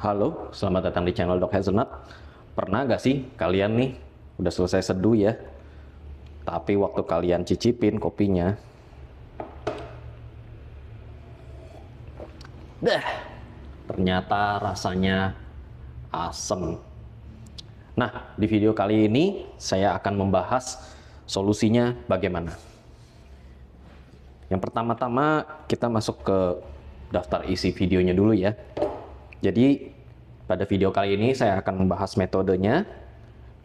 Halo, selamat datang di channel Dok Hazelnut. Pernah gak sih kalian nih udah selesai seduh ya, tapi waktu kalian cicipin kopinya, dah, ternyata rasanya asem. Nah, di video kali ini saya akan membahas solusinya bagaimana. Yang pertama-tama kita masuk ke daftar isi videonya dulu ya. Jadi pada video kali ini saya akan membahas metodenya.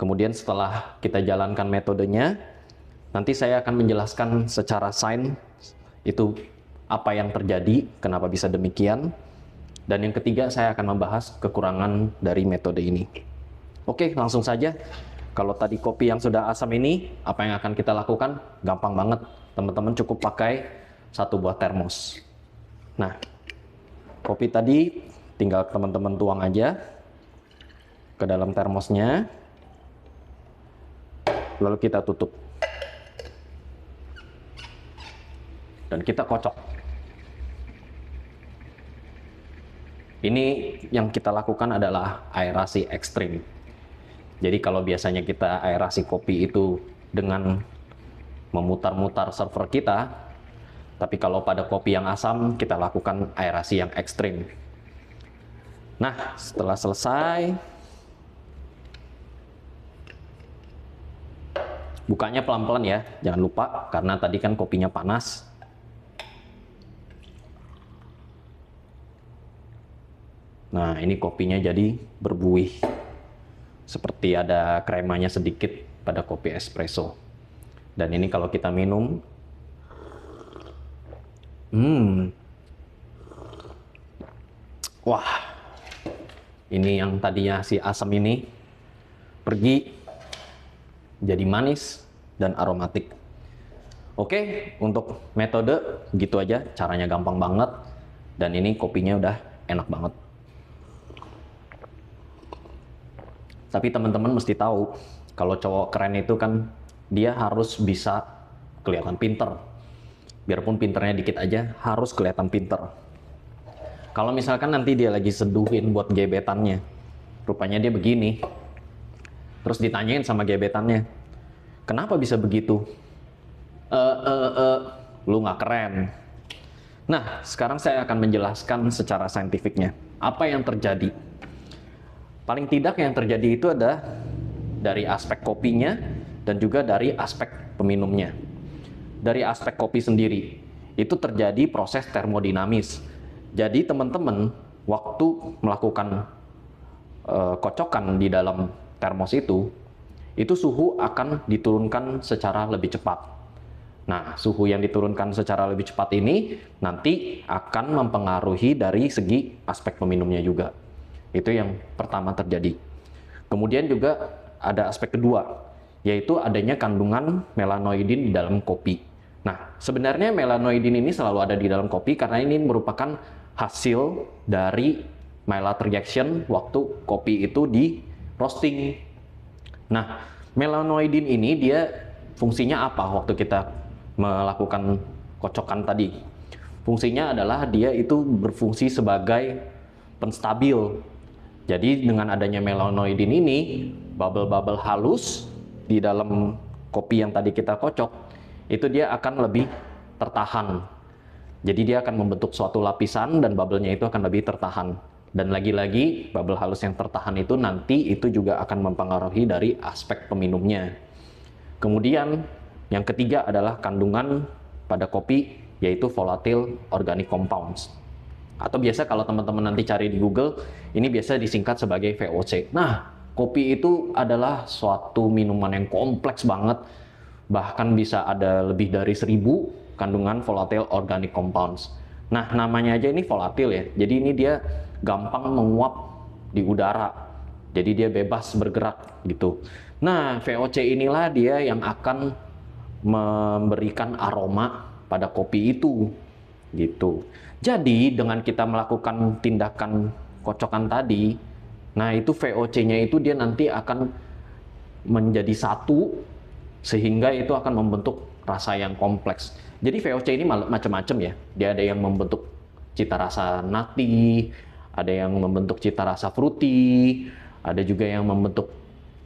Kemudian setelah kita jalankan metodenya, nanti saya akan menjelaskan secara sains itu apa yang terjadi, kenapa bisa demikian. Dan yang ketiga saya akan membahas kekurangan dari metode ini. Oke, langsung saja. Kalau tadi kopi yang sudah asam ini, apa yang akan kita lakukan? Gampang banget. Teman-teman cukup pakai satu buah termos. Nah, kopi tadi tinggal teman-teman tuang aja ke dalam termosnya, lalu kita tutup dan kita kocok. Ini yang kita lakukan adalah aerasi ekstrim. Jadi kalau biasanya kita aerasi kopi itu dengan memutar-mutar server kita, tapi kalau pada kopi yang asam kita lakukan aerasi yang ekstrim. Nah, setelah selesai, bukanya pelan-pelan ya, jangan lupa karena tadi kan kopinya panas. Nah, ini kopinya jadi berbuih, seperti ada kremanya sedikit pada kopi espresso. Dan ini kalau kita minum, wah, ini yang tadinya si asam ini pergi jadi manis dan aromatik. Oke, untuk metode gitu aja, caranya gampang banget. Dan ini kopinya udah enak banget. Tapi teman-teman mesti tahu, kalau cowok keren itu kan dia harus bisa kelihatan pinter. Biarpun pinternya dikit aja, harus kelihatan pinter. Kalau misalkan nanti dia lagi seduhin buat gebetannya, rupanya dia begini, terus ditanyain sama gebetannya, kenapa bisa begitu? Lu nggak keren. Nah, sekarang saya akan menjelaskan secara saintifiknya, apa yang terjadi. Paling tidak yang terjadi itu ada dari aspek kopinya dan juga dari aspek peminumnya. Dari aspek kopi sendiri, itu terjadi proses termodinamis. Jadi teman-teman waktu melakukan kocokan di dalam termos itu suhu akan diturunkan secara lebih cepat. Nah, suhu yang diturunkan secara lebih cepat ini nanti akan mempengaruhi dari segi aspek peminumnya juga. Itu yang pertama terjadi. Kemudian juga ada aspek kedua, yaitu adanya kandungan melanoidin di dalam kopi. Nah, sebenarnya melanoidin ini selalu ada di dalam kopi karena ini merupakan hasil dari Maillard reaction waktu kopi itu di roasting. Nah, melanoidin ini dia fungsinya apa waktu kita melakukan kocokan tadi? Fungsinya adalah dia itu berfungsi sebagai penstabil. Jadi dengan adanya melanoidin ini, bubble-bubble halus di dalam kopi yang tadi kita kocok, itu dia akan lebih tertahan. Jadi dia akan membentuk suatu lapisan dan bubble-nya itu akan lebih tertahan. Dan lagi-lagi bubble halus yang tertahan itu nanti itu juga akan mempengaruhi dari aspek peminumnya. Kemudian yang ketiga adalah kandungan pada kopi, yaitu volatile organic compounds. Atau biasa kalau teman-teman nanti cari di Google, ini biasa disingkat sebagai VOC. Nah, kopi itu adalah suatu minuman yang kompleks banget. Bahkan bisa ada lebih dari 1000 kandungan volatile organic compounds. Nah, namanya aja ini volatile ya. Jadi ini dia gampang menguap di udara. Jadi dia bebas bergerak gitu. Nah, VOC inilah dia yang akan memberikan aroma pada kopi itu gitu. Jadi dengan kita melakukan tindakan kocokan tadi, nah itu VOC-nya itu dia nanti akan menjadi satu sehingga itu akan membentuk rasa yang kompleks. Jadi VOC ini macam-macam ya. Dia ada yang membentuk cita rasa nati, ada yang membentuk cita rasa fruity, ada juga yang membentuk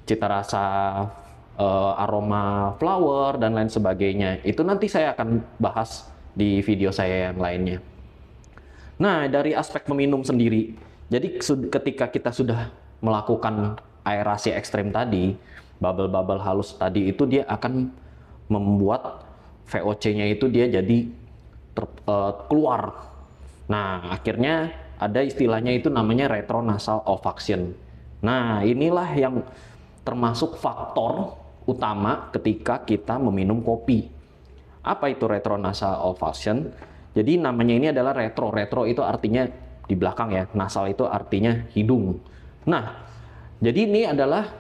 cita rasa aroma flower dan lain sebagainya. Itu nanti saya akan bahas di video saya yang lainnya. Nah, dari aspek meminum sendiri, jadi ketika kita sudah melakukan aerasi ekstrem tadi, bubble-bubble halus tadi itu dia akan membuat VOC-nya itu dia jadi keluar. Nah, akhirnya ada istilahnya itu namanya retronasal olfaction. Nah, inilah yang termasuk faktor utama ketika kita meminum kopi. Apa itu retronasal olfaction? Jadi namanya ini adalah retro. Retro itu artinya di belakang ya. Nasal itu artinya hidung. Nah, jadi ini adalah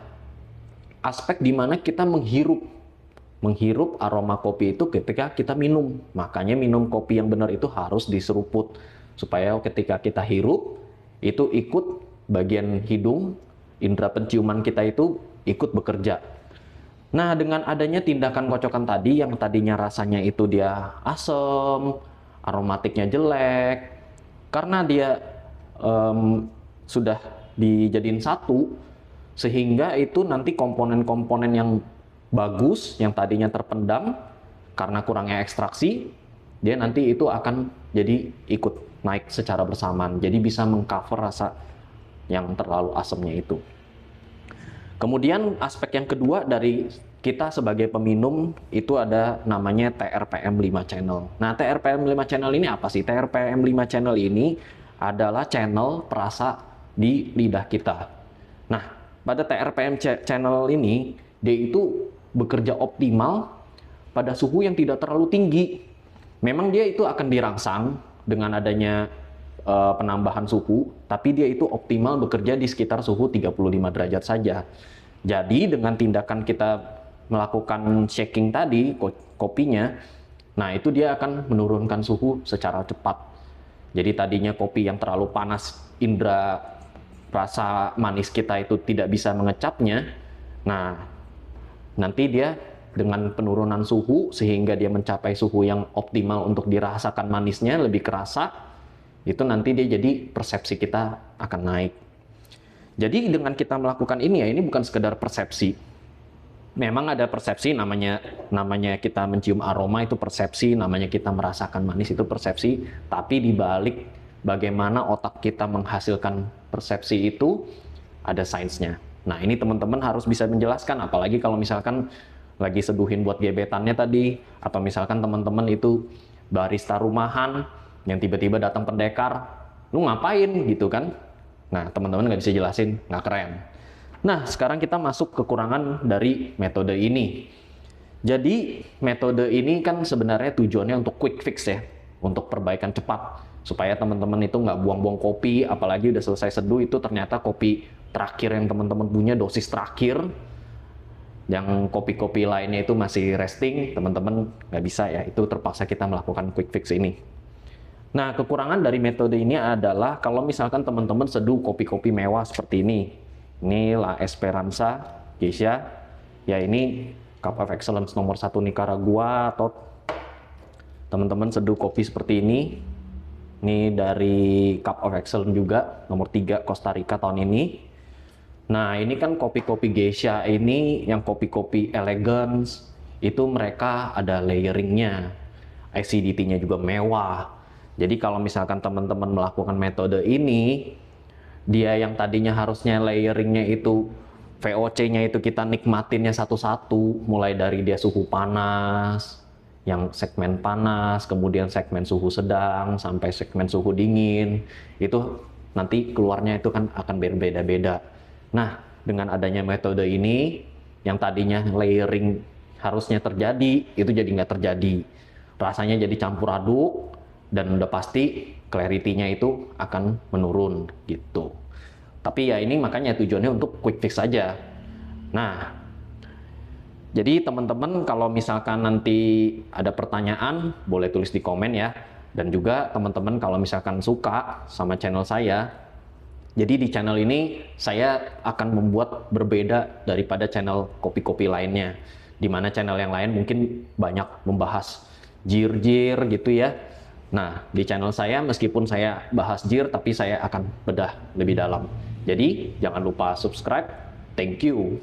aspek di mana kita menghirup aroma kopi itu ketika kita minum. Makanya minum kopi yang benar itu harus diseruput supaya ketika kita hirup itu ikut bagian hidung, indera penciuman kita itu ikut bekerja. Nah, dengan adanya tindakan kocokan tadi yang tadinya rasanya itu dia asam, aromatiknya jelek, karena dia sudah dijadiin satu, sehingga itu nanti komponen-komponen yang bagus, yang tadinya terpendam karena kurangnya ekstraksi, dia nanti itu akan jadi ikut naik secara bersamaan. Jadi bisa mengcover rasa yang terlalu asamnya itu. Kemudian aspek yang kedua dari kita sebagai peminum itu ada namanya TRPM 5 channel. Nah, TRPM 5 channel ini apa sih? TRPM 5 channel ini adalah channel perasa di lidah kita. Nah, pada TRPM channel ini dia itu bekerja optimal pada suhu yang tidak terlalu tinggi. Memang dia itu akan dirangsang dengan adanya penambahan suhu, tapi dia itu optimal bekerja di sekitar suhu 35 derajat saja. Jadi dengan tindakan kita melakukan shaking tadi kopinya, nah itu dia akan menurunkan suhu secara cepat. Jadi tadinya kopi yang terlalu panas, indera rasa manis kita itu tidak bisa mengecapnya. Nah, nanti dia dengan penurunan suhu sehingga dia mencapai suhu yang optimal untuk dirasakan manisnya lebih kerasa, itu nanti dia jadi persepsi kita akan naik. Jadi dengan kita melakukan ini ya, ini bukan sekedar persepsi. Memang ada persepsi, namanya kita mencium aroma itu persepsi, namanya kita merasakan manis itu persepsi, tapi di balik bagaimana otak kita menghasilkan persepsi itu ada sainsnya. Nah, ini teman-teman harus bisa menjelaskan, apalagi kalau misalkan lagi seduhin buat gebetannya tadi, atau misalkan teman-teman itu barista rumahan yang tiba-tiba datang pendekar, lu ngapain gitu kan? Nah, teman-teman nggak bisa jelasin, nggak keren. Nah, sekarang kita masuk kekurangan dari metode ini. Jadi, metode ini kan sebenarnya tujuannya untuk quick fix ya, untuk perbaikan cepat, supaya teman-teman itu nggak buang-buang kopi, apalagi udah selesai seduh itu ternyata kopi terakhir yang teman-teman punya, dosis terakhir, yang kopi-kopi lainnya itu masih resting, teman-teman nggak bisa ya, itu terpaksa kita melakukan quick fix ini. Nah, kekurangan dari metode ini adalah kalau misalkan teman-teman seduh kopi-kopi mewah seperti ini. Ini La Esperanza Geisha. Ya, ini Cup of Excellence nomor 1 Nicaragua, atau teman-teman seduh kopi seperti ini. Ini dari Cup of Excellence juga, nomor 3 Costa Rica tahun ini. Nah, ini kan kopi-kopi Geisha ini, yang kopi-kopi elegance, itu mereka ada layeringnya. Acidity-nya juga mewah. Jadi kalau misalkan teman-teman melakukan metode ini, dia yang tadinya harusnya layeringnya itu, VOC-nya itu kita nikmatinnya satu-satu, mulai dari dia suhu panas, yang segmen panas, kemudian segmen suhu sedang, sampai segmen suhu dingin, itu nanti keluarnya itu kan akan berbeda-beda. Nah, dengan adanya metode ini, yang tadinya layering harusnya terjadi, itu jadi nggak terjadi. Rasanya jadi campur aduk, dan udah pasti clarity-nya itu akan menurun gitu. Tapi ya ini makanya tujuannya untuk quick fix saja. Nah, jadi teman-teman kalau misalkan nanti ada pertanyaan, boleh tulis di komen ya. Dan juga teman-teman kalau misalkan suka sama channel saya, jadi di channel ini saya akan membuat berbeda daripada channel kopi-kopi lainnya. Dimana channel yang lain mungkin banyak membahas jir-jir gitu ya. Nah, di channel saya meskipun saya bahas JIR, tapi saya akan bedah lebih dalam. Jadi, jangan lupa subscribe. Thank you.